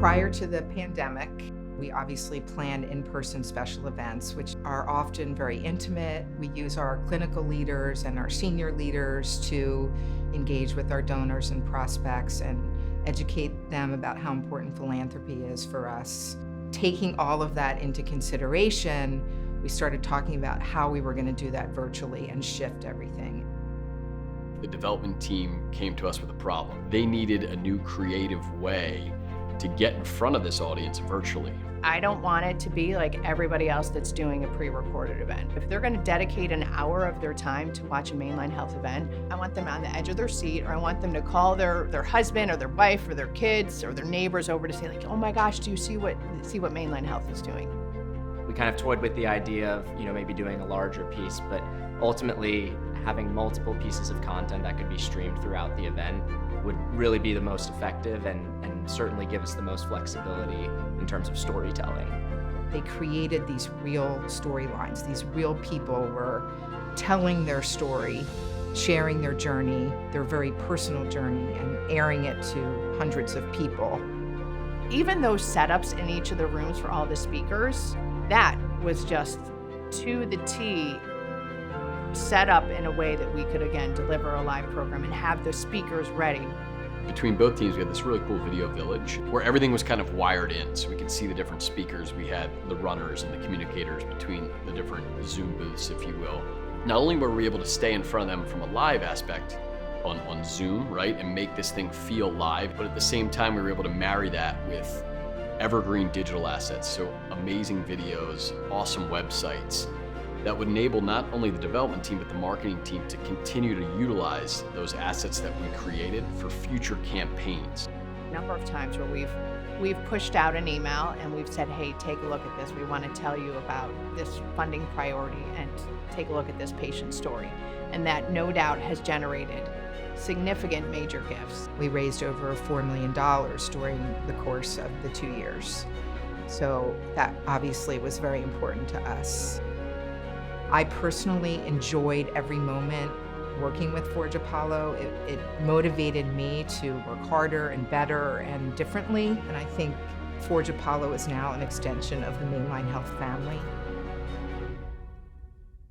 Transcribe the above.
Prior to the pandemic, we obviously planned in-person special events, which are often very intimate. We use our clinical leaders and our senior leaders to engage with our donors and prospects and educate them about how important philanthropy is for us. Taking all of that into consideration, we started talking about how we were going to do that virtually and shift everything. The development team came to us with a problem. They needed a new creative way to get in front of this audience virtually. I don't want it to be like everybody else that's doing a pre-recorded event. If they're gonna dedicate an hour of their time to watch a Main Line Health event, I want them on the edge of their seat, or I want them to call their husband or their wife or their kids or their neighbors over to say like, oh my gosh, do you see what Main Line Health is doing? We kind of toyed with the idea of, maybe doing a larger piece, but ultimately having multiple pieces of content that could be streamed throughout the event would really be the most effective and certainly give us the most flexibility in terms of storytelling. They created these real storylines. These real people were telling their story, sharing their journey, their very personal journey, and airing it to hundreds of people. Even those setups in each of the rooms for all the speakers, that was just to the T set up in a way that we could, again, deliver a live program and have the speakers ready. Between both teams, we had this really cool video village where everything was kind of wired in, so we could see the different speakers. We had the runners and the communicators between the different Zoom booths, if you will. Not only were we able to stay in front of them from a live aspect on Zoom, right, and make this thing feel live, but at the same time, we were able to marry that with evergreen digital assets, so amazing videos, awesome websites, that would enable not only the development team, but the marketing team to continue to utilize those assets that we created for future campaigns. A number of times where we've pushed out an email and we've said, hey, take a look at this. We want to tell you about this funding priority and take a look at this patient story. And that no doubt has generated significant major gifts. We raised over $4 million during the course of the 2 years. So that obviously was very important to us. I personally enjoyed every moment working with Forge Apollo. It motivated me to work harder and better and differently. And I think Forge Apollo is now an extension of the Main Line Health family.